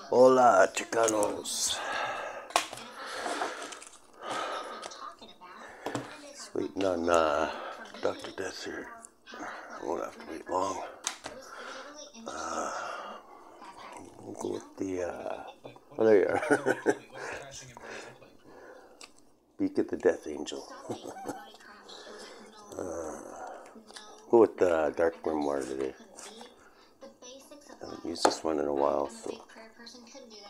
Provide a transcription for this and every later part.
Hola, Chicanos. Just waiting on Dr. Death here. I won't have to wait long. We'll go with the, oh, there you are. Beak of the Death Angel. Go with the Dark Memoir today. I haven't used this one in a while, so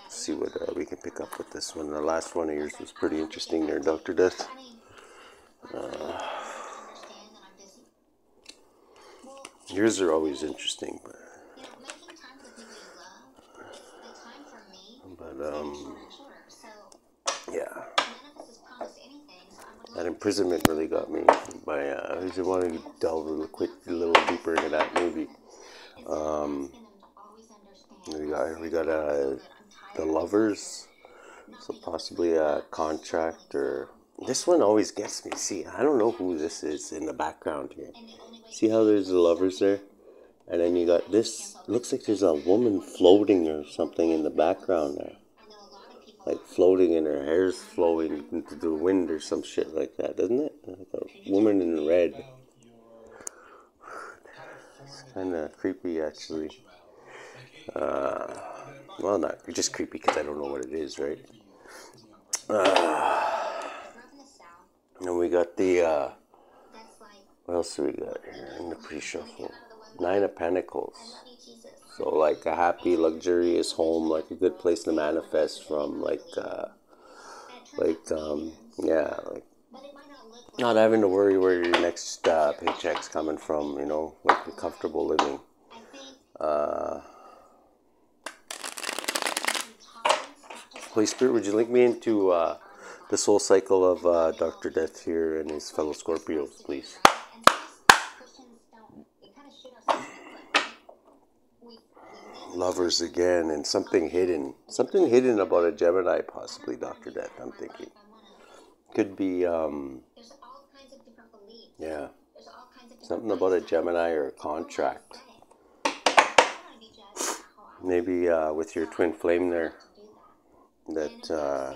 see what we can pick up with this one. The last one of yours was pretty interesting there, Dr. Death. Yours are always interesting, but yeah. That imprisonment really got me. I just want to delve a little deeper into that movie. We got the Lovers, so possibly a contract, or this one always gets me. See, I don't know who this is in the background here. See how there's the Lovers there, and then you got this. Looks like there's a woman floating or something in the background there, like floating, and her hair's flowing into the wind or some shit like that, doesn't it? Like a woman in red. It's kind of creepy, actually. Well, not just creepy because I don't know what it is, right? And then we got the, what else do we got here in the pre-shuffle? 9 of Pentacles. So, like a happy, luxurious home, like a good place to manifest from, like not having to worry where your next paycheck's coming from, you know, like a comfortable living. Holy Spirit, would you link me into the soul cycle of Dr. Death here and his fellow Scorpios, please? Lovers again, and something hidden. Something hidden about a Gemini, possibly, Dr. Death, I'm thinking. Could be, yeah, something about a Gemini or a contract. Maybe with your twin flame there. That,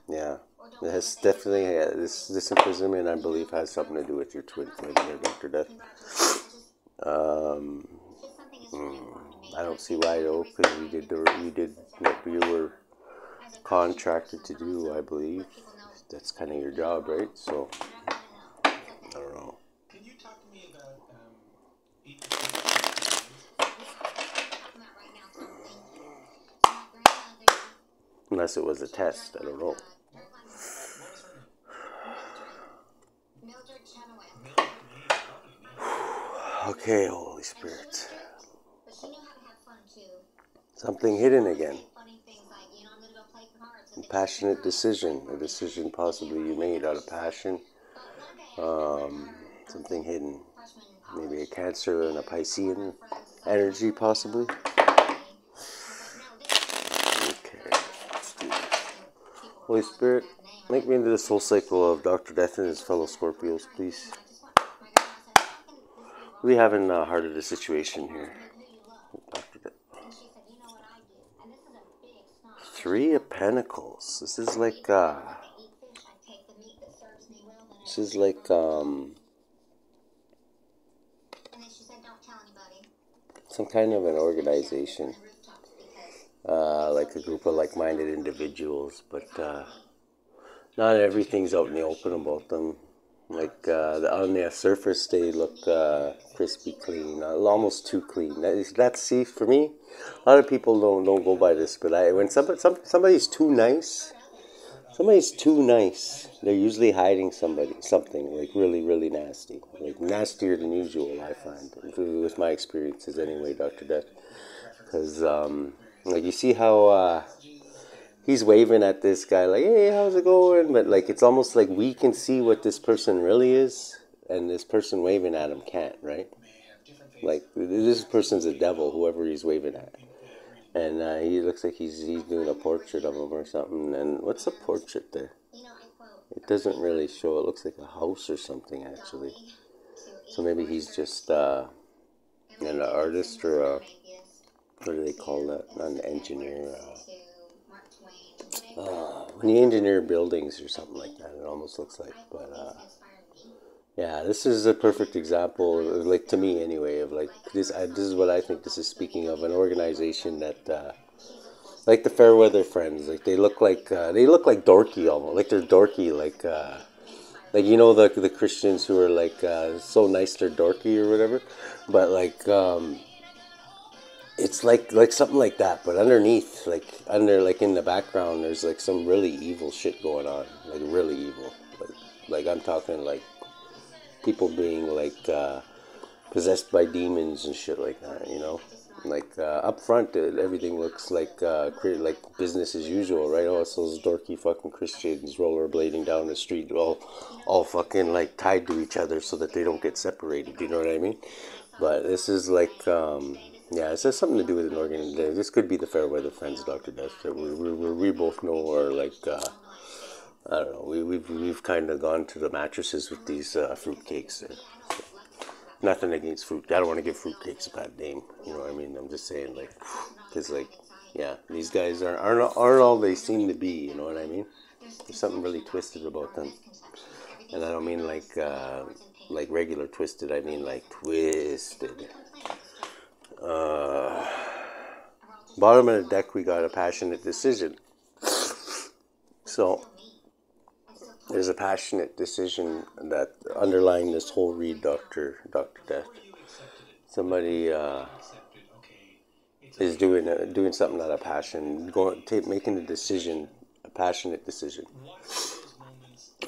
yeah, it has definitely, this imprisonment, I believe, has something to do with your twin flame there, Dr. Death. I don't see why, though, because you did what you were contracted to do, I believe. That's kind of your job, right? So, I don't know. Unless it was a test, I don't know. Okay, Holy Spirit. Something hidden again. A passionate decision. A decision possibly you made out of passion. Something hidden. Maybe a Cancer and a Piscean energy, possibly. Okay, let's do this. Holy Spirit, make me into the soul cycle of Dr. Death and his fellow Scorpios, please. We're having a heart of the situation here. Dr. Death. 3 of Pentacles. This is like some kind of an organization, like a group of like-minded individuals, but not everything's out in the open about them. Like on the surface, they look crispy clean, almost too clean. That's, see, for me, a lot of people don't go by this, but when somebody's too nice, they're usually hiding something like really, really nasty, like nastier than usual, I find, with my experiences anyway, Dr. Death. Because like, you see how he's waving at this guy like, hey, how's it going? But like, it's almost like we can see what this person really is, and this person waving at him can't, right? Like, this person's a devil, whoever he's waving at. And he looks like he's doing a portrait of him or something. And what's the portrait there? It doesn't really show. It looks like a house or something, actually. So maybe he's just and an artist, or what do they call that? Not an engineer. When you engineer buildings or something like that, it almost looks like. But yeah, this is a perfect example, like to me anyway, of like this. This is what I think this is speaking of, an organization that, like the Fairweather Friends, like they look like dorky almost, like they're dorky, like you know the Christians who are like so nice they're dorky or whatever, but like it's like something like that, but underneath, like in the background, there's like some really evil shit going on, like really evil, like I'm talking like people being like possessed by demons and shit like that, you know. Like up front, everything looks like business as usual, right? Oh, it's those dorky fucking Christians rollerblading down the street, all fucking like tied to each other so that they don't get separated. You know what I mean? But this is like, yeah, this has something to do with an organization. This could be the Fairweather Friends, Dr. Death, that we both know are like, I don't know. We've kind of gone to the mattresses with these fruitcakes. Nothing against fruit. I don't want to give fruitcakes a bad name. You know what I mean? I'm just saying, like, because, like, yeah, these guys aren't all they seem to be. You know what I mean? There's something really twisted about them, and I don't mean like regular twisted. I mean like twisted. Bottom of the deck, we got a passionate decision. So there's a passionate decision that underlying this whole read, Dr. Death. Somebody is doing something out of passion, making a decision, a passionate decision.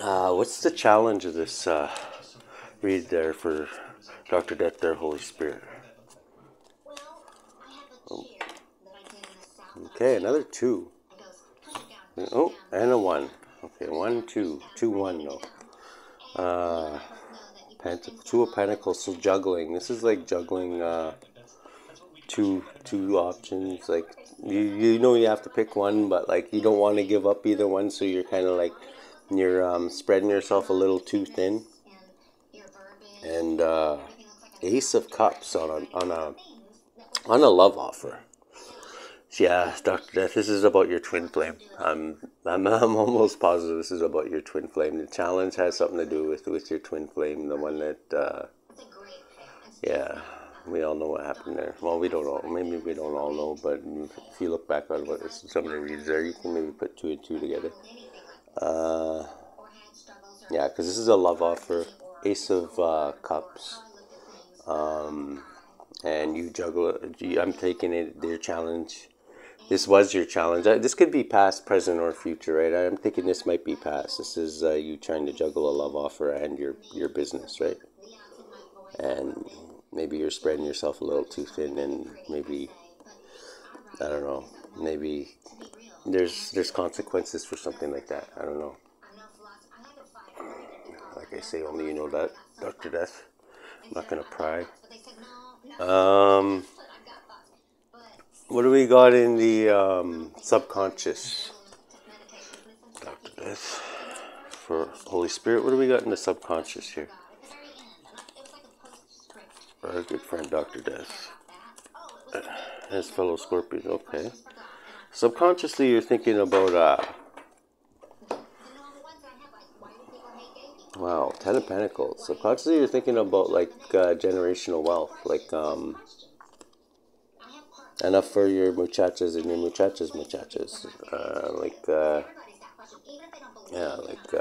What's the challenge of this read there for Dr. Death, there, Holy Spirit? Oh. Okay, another 2. Oh, and a 1. Okay, 1, 2, 2, 1. No. Two of Pentacles. So juggling. This is like juggling two options. Like you know you have to pick one, but like you don't want to give up either one. So you're kind of like you're spreading yourself a little too thin. And Ace of Cups on a love offer. Yeah, Dr. Death, this is about your twin flame. I'm almost positive this is about your twin flame. The challenge has something to do with your twin flame, the one that, yeah, we all know what happened there. Well, we don't all, maybe we don't all know, but if you look back on what some of the reads there, you can maybe put 2 and 2 together. Yeah, because this is a love offer, Ace of Cups. And you juggle, I'm taking it, your challenge. This was your challenge. This could be past, present, or future, right? I'm thinking this might be past. This is you trying to juggle a love offer and your business, right? And maybe you're spreading yourself a little too thin, and maybe, I don't know, maybe there's consequences for something like that. I don't know. Like I say, only you know that, Dr. Death. I'm not going to pry. What do we got in the subconscious, Dr. Death? For Holy Spirit, what do we got in the subconscious here? For our good friend, Dr. Death. His fellow Scorpios, okay. Subconsciously, you're thinking about, wow, 10 of Pentacles. Subconsciously, you're thinking about, like, generational wealth, like, enough for your muchachas and your muchachas. Yeah, like,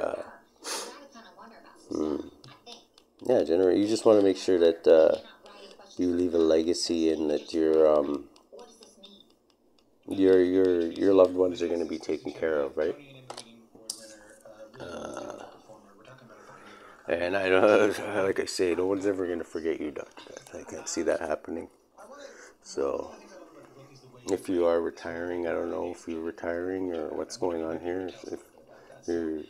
yeah, you just want to make sure that you leave a legacy and that your loved ones are going to be taken care of, right? And I know, like I say, no one's ever going to forget you, Dr. Death. I can't see that happening. So, if you are retiring, I don't know if you're retiring or what's going on here. If you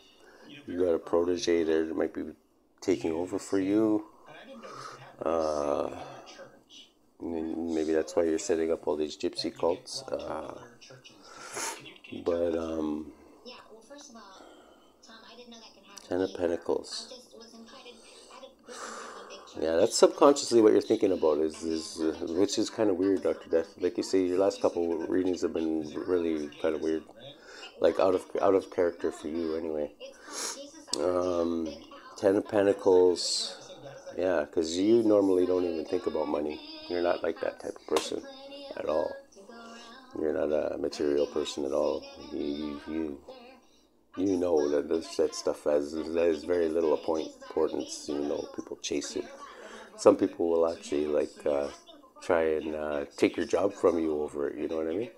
got a protege there that might be taking over for you, maybe that's why you're setting up all these gypsy cults. But 10 of Pentacles. Yeah, that's subconsciously what you're thinking about, which is kind of weird, Dr. Death. Like you say, your last couple readings have been really kind of weird, like out of character for you, anyway. Um, Ten of Pentacles, yeah, because you normally don't even think about money. You're not like that type of person at all. You're not a material person at all. You know that stuff has very little importance. You know, people chase it. Some people will actually like try and take your job from you over it. You know what I mean?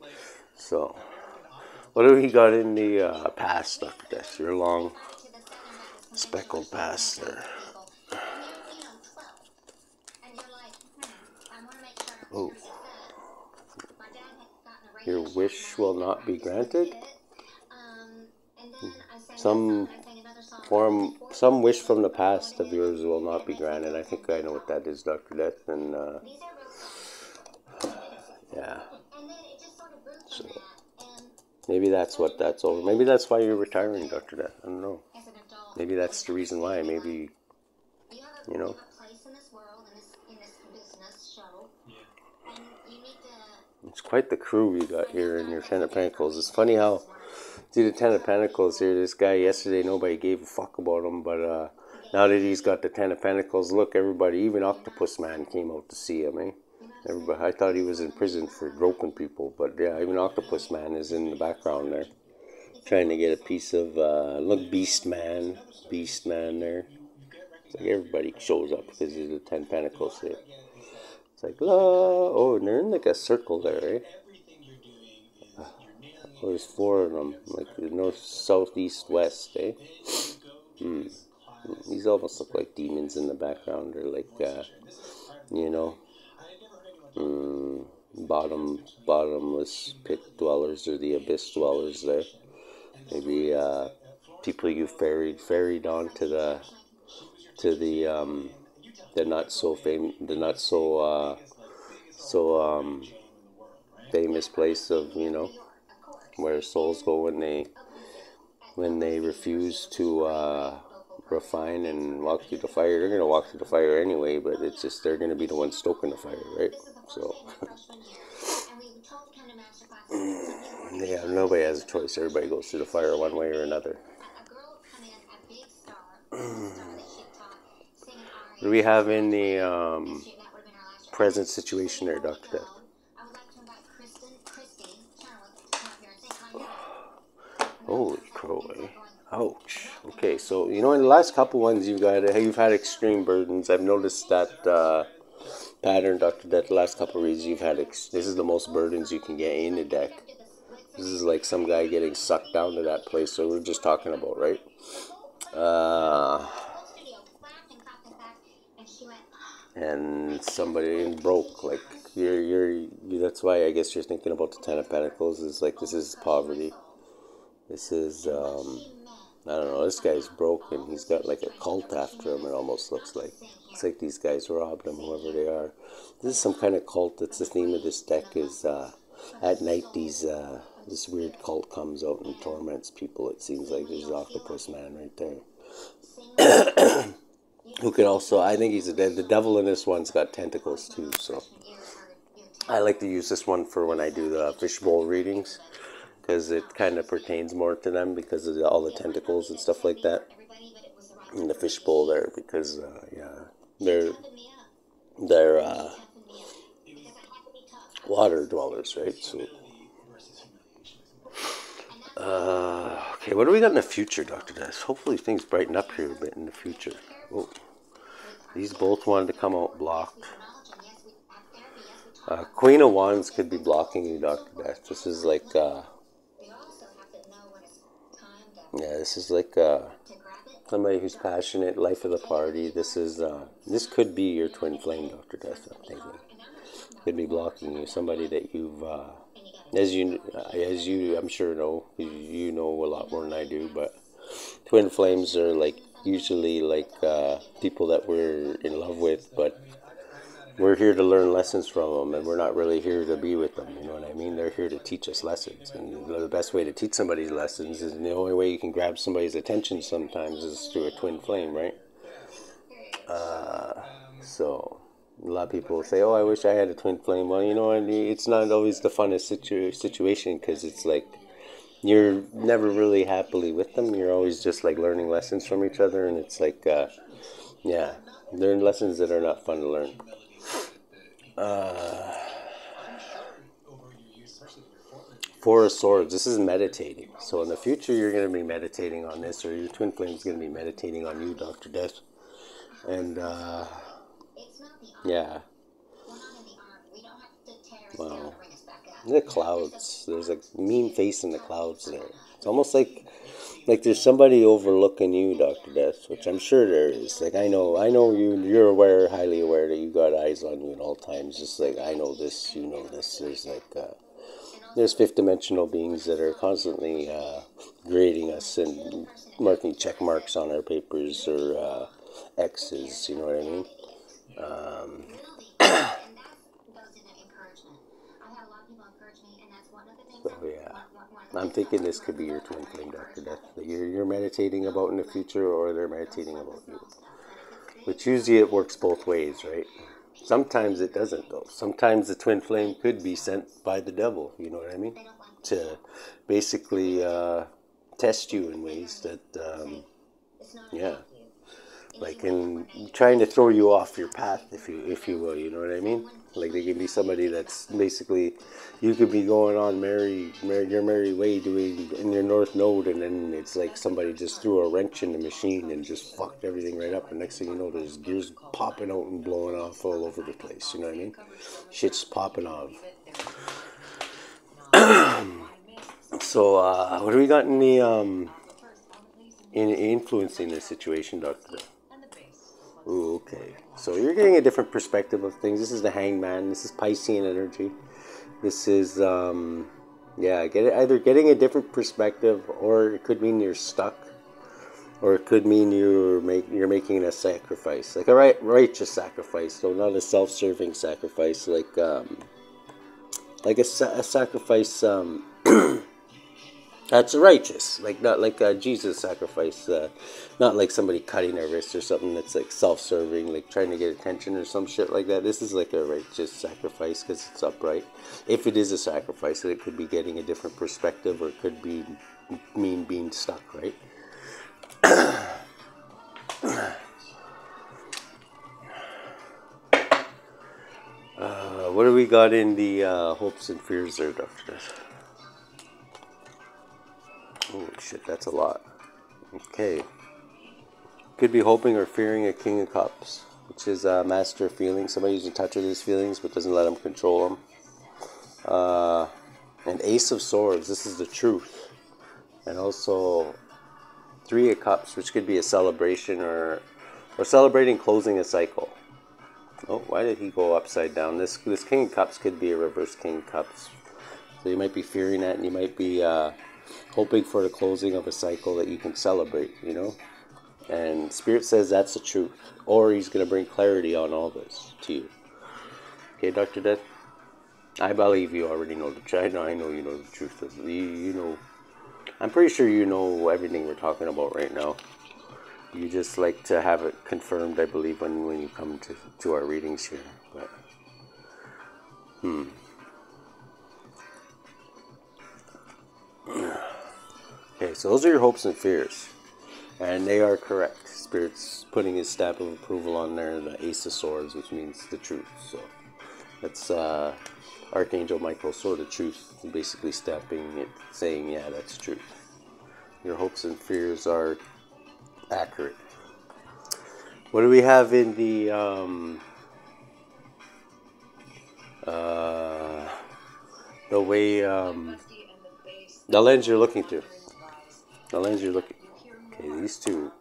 So, what do we got in the past, Dr. Death? Your long speckled past there. Oh, your wish will not be granted. Some wish from the past of yours will not be granted. I think I know what that is, Dr. Death, and yeah. So maybe that's what that's over. Maybe that's why you're retiring, Dr. Death. I don't know. Maybe that's the reason why. Maybe, you know. It's quite the crew we got here in your Ten of Pentacles. It's funny how, see the Ten of Pentacles here, this guy yesterday, nobody gave a fuck about him, but now that he's got the Ten of Pentacles, look, everybody, even Octopus Man came out to see him, eh? Everybody, I thought he was in prison for groping people, but yeah, even Octopus Man is in the background there, trying to get a piece of, look, Beast Man there. It's like everybody shows up because there's the Ten Pentacles here. It's like, oh, and they're in like a circle there, eh? Oh, there's four of them, like the north, south, east, west, eh? These almost look like demons in the background, or like, you know, bottomless pit dwellers, or the abyss dwellers there. Maybe people you ferried on to the not so famous place of, you know, where souls go when they refuse to refine and walk through the fire. They're gonna walk through the fire anyway, but it's just they're gonna be the ones stoking the fire, right? So yeah, nobody has a choice. Everybody goes through the fire one way or another. What do we have in the present situation there, Dr. Death? Holy crow, eh? Ouch. Okay, so, you know, in the last couple ones you've had extreme burdens. I've noticed that pattern, Dr. Death. The last couple reads you've had, this is the most burdens you can get in the deck. This is like some guy getting sucked down to that place that we were just talking about, right? And somebody broke, like, that's why I guess you're thinking about the Ten of Pentacles, is like, this is poverty. This is, I don't know, this guy's broken. He's got like a cult after him, it almost looks like. It's like these guys robbed him, whoever they are. This is some kind of cult. That's the theme of this deck, is at night this weird cult comes out and torments people. It seems like there's Octopus Man right there. Who could also, I think the devil in this one's got tentacles too, so. I like to use this one for when I do the fishbowl readings, because it kind of pertains more to them because of all the tentacles and stuff like that in the fishbowl there, because yeah, they're water dwellers, right? So okay, what do we got in the future, Dr. Death? Hopefully things brighten up here a bit in the future. Oh, these both wanted to come out blocked. Queen of Wands could be blocking you, Dr. Death. This is like this is like somebody who's passionate, life of the party. This could be your twin flame, Dr. Death, I'm thinking. Could be blocking you. Somebody that you've, as you, I'm sure know, you know a lot more than I do, but twin flames are like, usually like people that we're in love with, but we're here to learn lessons from them, and we're not really here to be with them, you know what I mean? They're here to teach us lessons, and the best way to teach somebody lessons is, the only way you can grab somebody's attention sometimes is through a twin flame, right? So a lot of people say, "Oh, I wish I had a twin flame." Well, you know, and it's not always the funnest situation because it's like you're never really happily with them. You're always just like learning lessons from each other, and it's like, yeah, learn lessons that are not fun to learn. Four of Swords. This is meditating. So in the future, you're going to be meditating on this, or your twin flame is going to be meditating on you, Dr. Death. And yeah. Wow. The clouds. There's a mean face in the clouds there. It's almost like there's somebody overlooking you, Dr. Death, which I'm sure there is. Like I know you're aware, highly aware that you got eyes on you at all times. Just like I know this, you know this. There's like there's fifth dimensional beings that are constantly grading us and marking check marks on our papers or X's. You know what I mean? So yeah, I'm thinking this could be your twin flame, Dr. Death, that you're meditating about in the future, or they're meditating about you. But usually it works both ways, right? Sometimes it doesn't, though. Sometimes the twin flame could be sent by the devil, you know what I mean? To basically test you in ways that, yeah, like in trying to throw you off your path, if you will, you know what I mean? Like they can be somebody that's basically, you could be going on your merry way doing in your north node, and then it's like somebody just threw a wrench in the machine and just fucked everything right up, and next thing you know there's gears popping out and blowing off all over the place, you know what I mean? Shit's popping off. So what do we got in the in influencing this situation, Doctor? Ooh, okay. So you're getting a different perspective of things. This is the Hangman. This is Piscean energy. This is, yeah, either getting a different perspective, or it could mean you're stuck, or it could mean you're making a sacrifice, like a righteous sacrifice, so not a self-serving sacrifice, like a sacrifice that's righteous, like not like Jesus sacrifice, not like somebody cutting their wrist or something that's like self-serving, like trying to get attention or some shit like that. This is like a righteous sacrifice because it's upright. If it is a sacrifice, it could be getting a different perspective, or it could be mean being stuck, right? What do we got in the hopes and fears there, Doctor? Holy shit, that's a lot. Okay. Could be hoping or fearing a King of Cups, which is a master of feelings. Somebody who's in touch with his feelings but doesn't let them control them. And Ace of Swords, this is the truth. And also Three of Cups, which could be a celebration or celebrating closing a cycle. Oh, why did he go upside down? This King of Cups could be a reverse King of Cups. So you might be fearing that, and you might be hoping for the closing of a cycle that you can celebrate, you know? And Spirit says that's the truth. Or he's going to bring clarity on all this to you. Okay, Dr. Death? I believe you already know the truth. I know you know the truth. You know, I'm pretty sure you know everything we're talking about right now. You just like to have it confirmed, I believe, when you come to our readings here. But, Okay, so those are your hopes and fears. And they are correct. Spirit's putting his stamp of approval on there, the Ace of Swords, which means the truth. So that's Archangel Michael's Sword of Truth, basically stamping it, saying, yeah, that's truth. Your hopes and fears are accurate. What do we have in the way, the lens you're looking through? The lens you're looking. Okay, these two.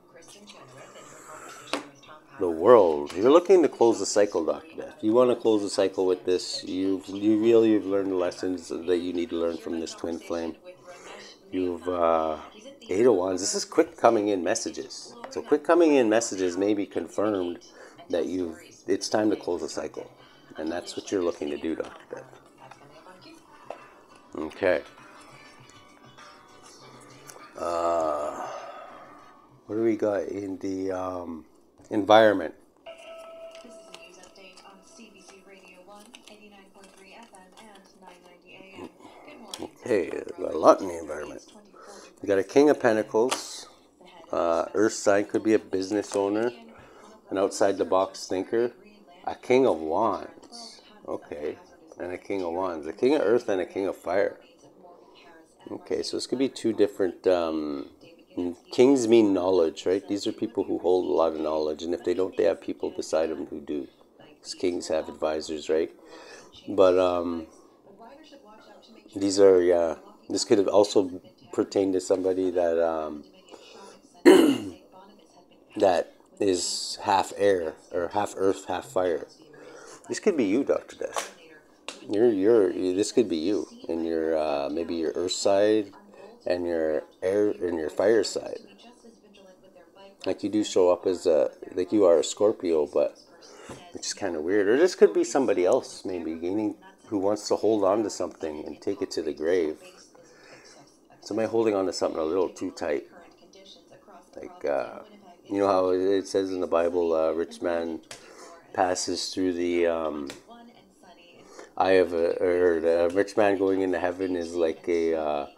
The world. You're looking to close the cycle, Dr. Death. You want to close the cycle with this. You feel you've learned the lessons that you need to learn from this twin flame. You've Eight of Wands. This is quick coming in messages. So quick coming in messages may be confirmed that it's time to close the cycle. And that's what you're looking to do, Dr. Death. Okay. What do we got in the environment? Hey, a lot in the environment. You got a King of Pentacles. Earth sign could be a business owner, an outside the box thinker. A King of Wands. Okay. And a King of Wands. A King of Earth and a King of Fire. Okay, so this could be two different... kings mean knowledge, right? These are people who hold a lot of knowledge. And if they don't, they have people beside them who do. Because kings have advisors, right? But these are, yeah... This could have also pertained to somebody that that is half air or half earth, half fire. This could be you, Dr. Death. This could be you, and your maybe your earth side, and your air and your fire side. Like you do show up as like you are a Scorpio, but which is kind of weird. Or this could be somebody else, maybe who wants to hold on to something and take it to the grave. Somebody holding on to something a little too tight. Like, you know how it says in the Bible, rich man passes through the eye of or the rich man going into heaven is like a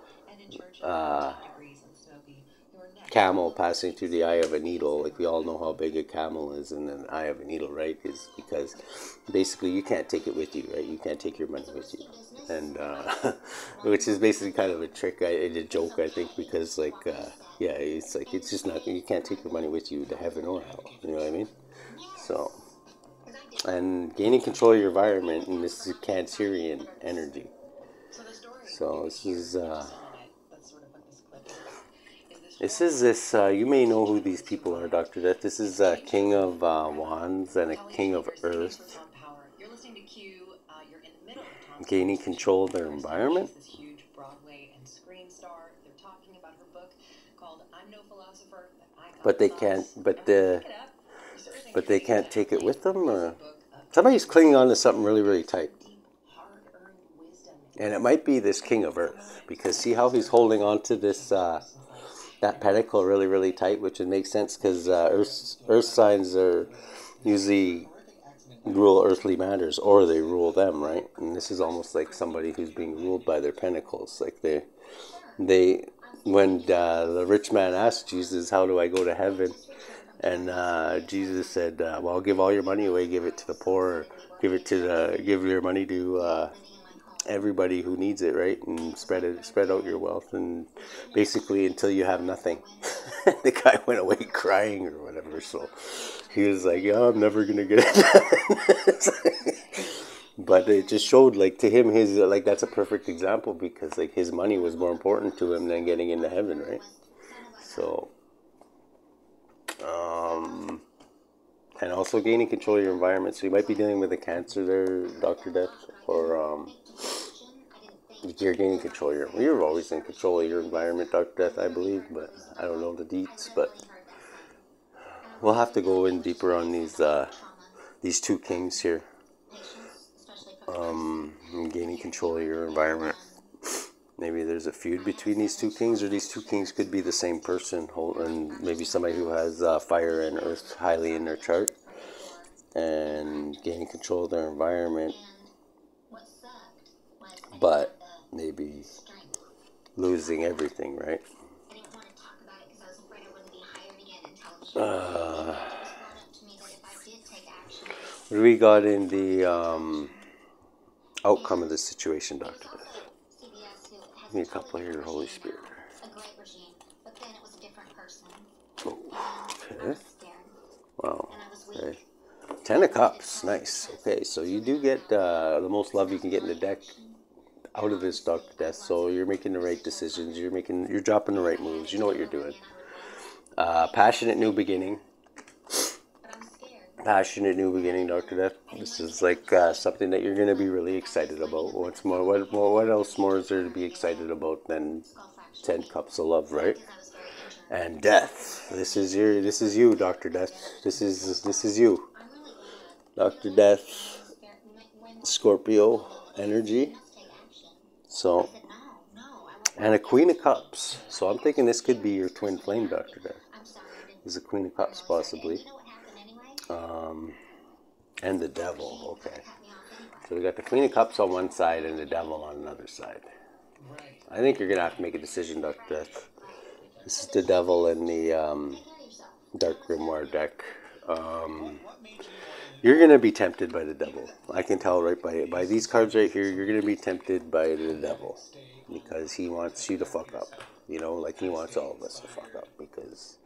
camel passing through the eye of a needle. Like we all know how big a camel is in the eye of a needle, right? Is because basically you can't take it with you, right? You can't take your money with you, and which is basically kind of a trick, a joke, I think, because like yeah, it's like it's just not, you can't take your money with you to heaven or hell. You know what I mean? So, and gaining control of your environment, and this is Cancerian energy. So this is. You may know who these people are, Dr. Death. This is a King of Wands and a King of Earth. Gaining control of their environment. But they can't, but they can't take it with them, or somebody's clinging on to something really, really tight. And it might be this King of Earth, because see how he's holding on to this, that pentacle really, really tight, which would make sense because earth signs are usually rule earthly matters, or they rule them, right? And this is almost like somebody who's being ruled by their pentacles. Like when the rich man asked Jesus, "How do I go to heaven?" and Jesus said, "Well, I'll give all your money away, give it to the poor, give your money to everybody who needs it, right? And spread out your wealth, and basically until you have nothing." The guy went away crying or whatever. So he was like, "Yeah, I'm never gonna get it." But it just showed, like, to him, his like that's a perfect example, because like his money was more important to him than getting into heaven, right? So and also gaining control of your environment. So you might be dealing with a Cancer there, Dr. Death, or you're gaining control of you're always in control of your environment, Dr. Death, I believe, but I don't know the deets. But we'll have to go in deeper on these two kings here. Gaining control of your environment. Maybe there's a feud between these two kings, or these two kings could be the same person, and maybe somebody who has fire and earth highly in their chart, and gaining control of their environment, but maybe losing everything, right? What do we got in the outcome of this situation, Dr. Death? Give me a couple here, Holy Spirit. Oh, okay. Wow. Okay. 10 of Cups. Nice. Okay, so you do get the most love you can get in the deck out of this, Dr. Death. So you're making the right decisions. You're dropping the right moves. You know what you're doing. Passionate new beginning. Passionate new beginning, Dr. Death. This is like something that you're going to be really excited about. What's more? What else more is there to be excited about than 10 cups of love, right? And death. This is you, Dr. Death. This is you, Dr. Death. Scorpio energy. So, and a Queen of Cups. So I'm thinking this could be your twin flame, Dr. Death. This is a Queen of Cups, possibly. And the Devil. Okay. So we got the Queen of Cups on one side and the Devil on another side. I think you're gonna have to make a decision, Dr. Death. This is the devil in the Dark Grimoire deck. You're gonna be tempted by the devil. I can tell right by these cards right here. You're gonna be tempted by the devil because he wants you to fuck up. You know, like he wants all of us to fuck up because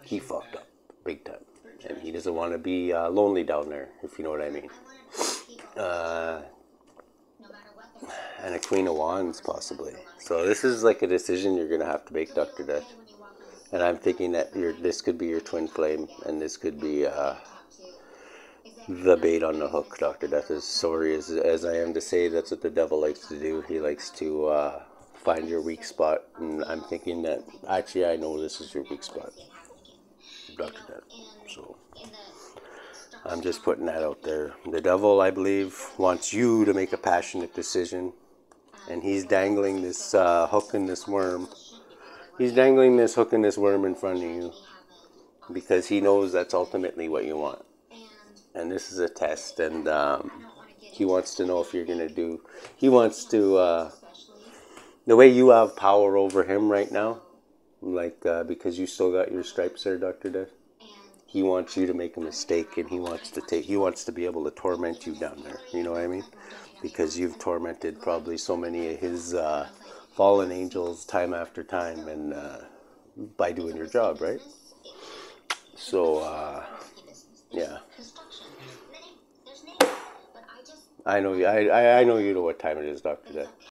he fucked up big time, and he doesn't want to be lonely down there. If you know what I mean. And a Queen of Wands possibly. So this is like a decision you're gonna have to make, Dr. Death. And I'm thinking that this could be your twin flame, and this could be the bait on the hook, Dr. Death. As sorry as I am to say, that's what the devil likes to do. He likes to find your weak spot, and I'm thinking that actually I know this is your weak spot, Dr. Death. So I'm just putting that out there. The devil, I believe, wants you to make a passionate decision, and he's dangling this hook and this worm. He's dangling this hook and this worm in front of you because he knows that's ultimately what you want. And this is a test, and he wants to know if you're going to do... He wants to... the way you have power over him right now, like because you still got your stripes there, Dr. Death, he wants you to make a mistake, and he wants to be able to torment you down there. You know what I mean? Because you've tormented probably so many of his fallen angels time after time, and by doing your job, right? So, yeah. I know you. I know you know what time it is, Dr. Death.